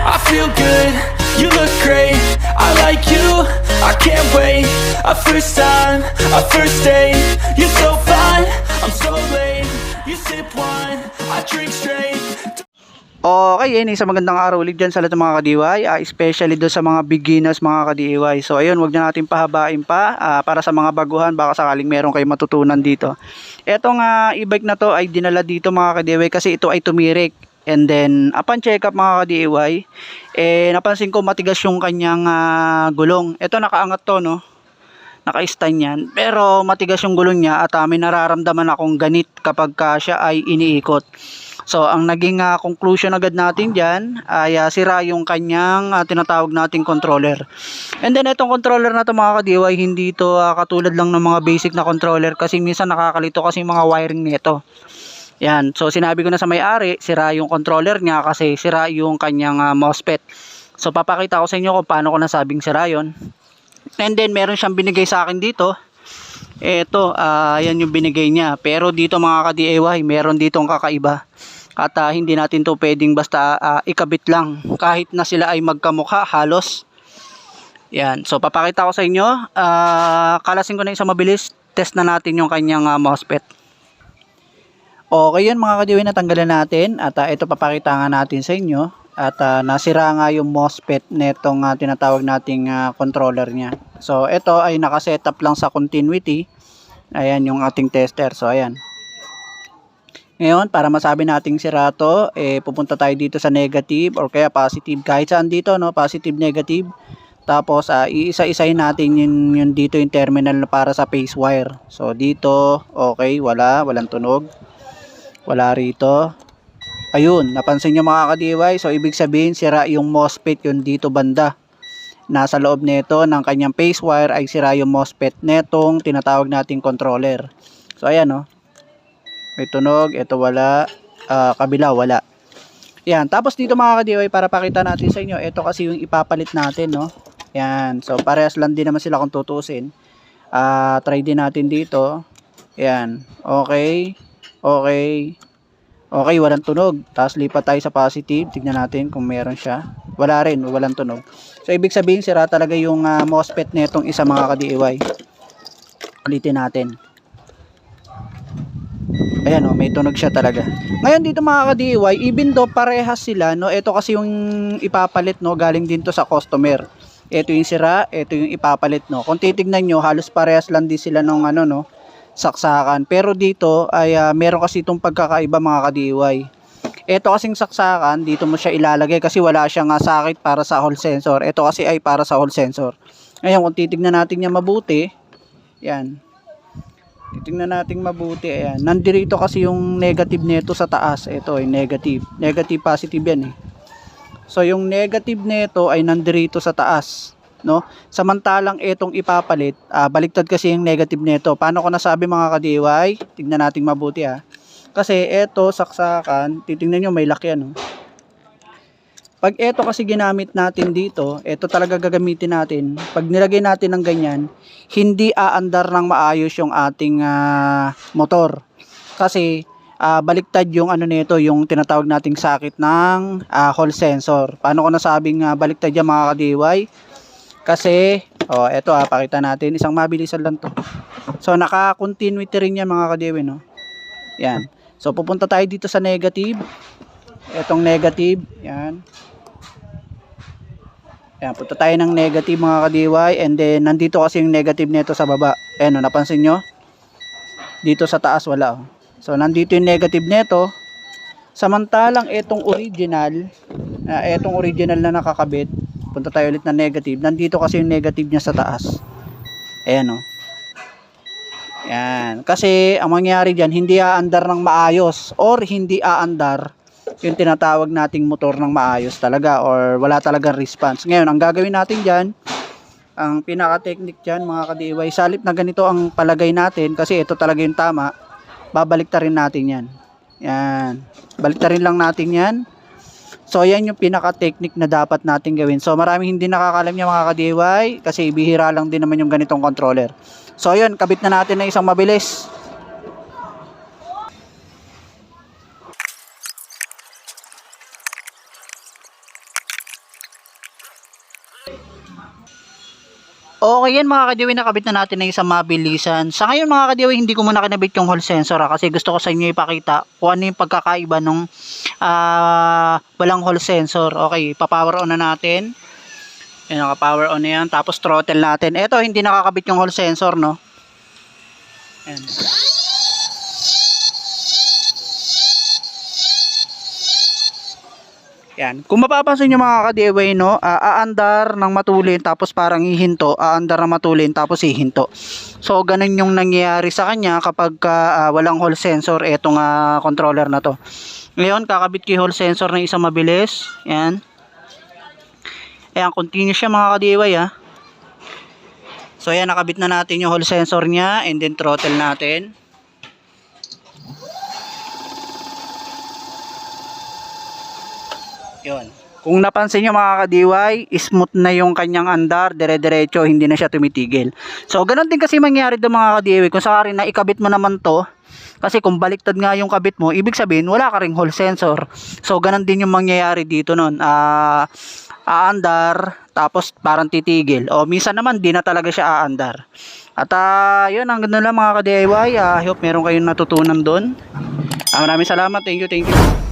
I feel good, you look great, I like you, I can't wait. A first time, a first date, you're so fine, I'm so late. You sip wine, I drink straight. Okay, yun, isang magandang araw ulit dyan sa lahat ng mga ka-DIY, especially doon sa mga beginners mga ka-DIY. So ayun, wag na natin pahabain pa, para sa mga baguhan, baka sakaling meron kayo matutunan dito. Etong e-bike na to ay dinala dito mga ka-DIY kasi ito ay tumirik. And then upon check up mga ka-DIY, napansin ko matigas yung kanyang gulong. Ito nakaangat to, no, naka-stand yan, pero matigas yung gulong niya at may nararamdaman akong ganit kapag siya ay iniikot. So ang naging conclusion agad natin dyan ay sira yung kanyang tinatawag nating controller. And then itong controller na to mga ka-DIY, hindi ito katulad lang ng mga basic na controller kasi minsan nakakalito kasi yung mga wiring nito. Yan, so sinabi ko na sa may-ari, sira yung controller niya kasi sira yung kanyang MOSFET. So papakita ko sa inyo kung paano ko nasabing sira yon. And then meron siyang binigay sa akin dito. Ito, yan yung binigay niya. Pero dito mga ka-DIY, meron ditong kakaiba. At hindi natin to pwedeng basta ikabit lang. Kahit na sila ay magkamukha, halos. Yan, so papakita ko sa inyo. Kalasin ko na isang mabilis. Test na natin yung kanyang MOSFET. Okay yun mga ka-DIY, natanggalan natin. At ito papakita nga natin sa inyo. At nasira nga yung MOSFET netong tinatawag nating controller niya. So ito ay nakasetup lang sa continuity. Ayan yung ating tester. So ayan. Ngayon para masabi nating sira to, pupunta tayo dito sa negative or kaya positive. Kahit saan dito, no, positive, negative. Tapos iisa-isahin natin yun dito yung terminal para sa phase wire. So dito, okay, walang tunog. Wala rito. Ayun, napansin nyo mga ka-DIY, so ibig sabihin sira yung MOSFET yun dito banda. Nasa loob nito ng kanyang phase wire ay sira yung MOSFET netong tinatawag nating controller. So ayan, no, may tunog, ito wala, kabila wala. Yan, tapos dito mga ka-DIY, para pakita natin sa inyo, ito kasi yung ipapalit natin, no. Yan, so parehas lang din naman sila kung tutusin. Try din natin dito. Yan, okay. Okay, walang tunog. Tapos lipat tayo sa positive. Tignan natin kung meron siya. Wala rin, walang tunog. So ibig sabihin sira talaga yung MOSFET netong isa mga ka-DIY. Ulitin natin. Ayan, oh, may tunog siya talaga. Ngayon dito mga ka-DIY, even though parehas sila, no, ito kasi yung ipapalit, no, galing din to sa customer. Ito yung sira, ito yung ipapalit, no. Kung titignan nyo, halos parehas lang din sila nung ano, no, saksakan. Pero dito ay meron kasi itong pagkakaiba mga ka-DIY. Ito kasing saksakan, dito mo siya ilalagay kasi wala siyang sakit para sa hall sensor. Ito kasi ay para sa hall sensor. Ngayon kung titignan natin niya mabuti, yan. Titignan natin mabuti, ayan. Nandirito kasi yung negative nito sa taas. Ito ay negative. Negative, positive yan eh. So yung negative nito ay nandirito sa taas, no? Samantalang itong ipapalit, baliktad kasi yung negative nito. Paano ko nasabi mga ka-DIY? Tignan natin mabuti Kasi ito saksakan, titingnan nyo may laki ano. Pag ito kasi ginamit natin dito, ito talaga gagamitin natin. Pag nilagay natin ng ganyan, hindi aandar ng maayos yung ating motor. Kasi baliktad yung ano nito, yung tinatawag nating sakit ng hall sensor. Paano ko nasabing baliktad yan mga ka-DIY? Kasi, eto pakita natin. Isang mabilisan lang to. So, naka-continuity rin yan mga ka-DIY, no? Yan. So, pupunta tayo dito sa negative. Etong negative. Yan. Yan, punta tayo ng negative mga ka-DIY. And then, nandito kasi yung negative nito sa baba. Ayan, no, napansin nyo? Dito sa taas, wala. So, nandito yung negative nito. Samantalang, etong original na nakakabit, punta tayo ulit na negative. Nandito kasi yung negative niya sa taas. Ayan o. Yan. Kasi ang mangyayari dyan, hindi aandar ng maayos or hindi aandar yung tinatawag nating motor ng maayos talaga or wala talagang response. Ngayon, ang gagawin natin dyan, ang pinaka-technique dyan mga ka-DIY, salip na ganito ang palagay natin kasi ito talaga yung tama, babaliktarin natin yan. Yan. Baliktarin lang natin yan. So, yan yung pinaka-technique na dapat natin gawin. So, maraming hindi nakakalam niya mga ka-DIY kasi bihira lang din naman yung ganitong controller. So, yun, kabit na natin na isang mabilis. Okay yan mga kadiway, nakabit na natin na isang mabilisan. Sa ngayon mga kadiway, hindi ko muna kinabit yung hall sensor kasi gusto ko sa inyo ipakita kung ano yung pagkakaiba nung walang hall sensor. Okay, pa-power on na natin. Yan, naka-power on na yan. Tapos throttle natin. Ito, hindi nakakabit yung hall sensor, no? Yan. Yan. Kung mapapansin nyo mga ka-DIY, no, aandar ng matulin tapos parang hihinto, aandar ng matulin tapos hihinto. So ganun yung nangyayari sa kanya kapag walang hall sensor etong controller na to. Ngayon kakabit ko yung hall sensor ng isang mabilis. Yan. Ayan, continuous siya mga ka-DIY So ayan, nakabit na natin yung hall sensor niya and then throttle natin. Yun. Kung napansin nyo mga ka-DIY, smooth na yung kanyang andar, dire-diretso, hindi na siya tumitigil. So, ganun din kasi mangyari doon mga ka-DIY. Kung sakari na ikabit mo naman to, kasi kung baliktad nga yung kabit mo, ibig sabihin, wala ka ring hall sensor. So, ganun din yung mangyayari dito nun. Aandar, tapos parang titigil. O, minsan naman, di na talaga siya aandar. At, yun, ang ganda lang mga ka-DIY. I hope meron kayong natutunan doon. Maraming salamat. Thank you.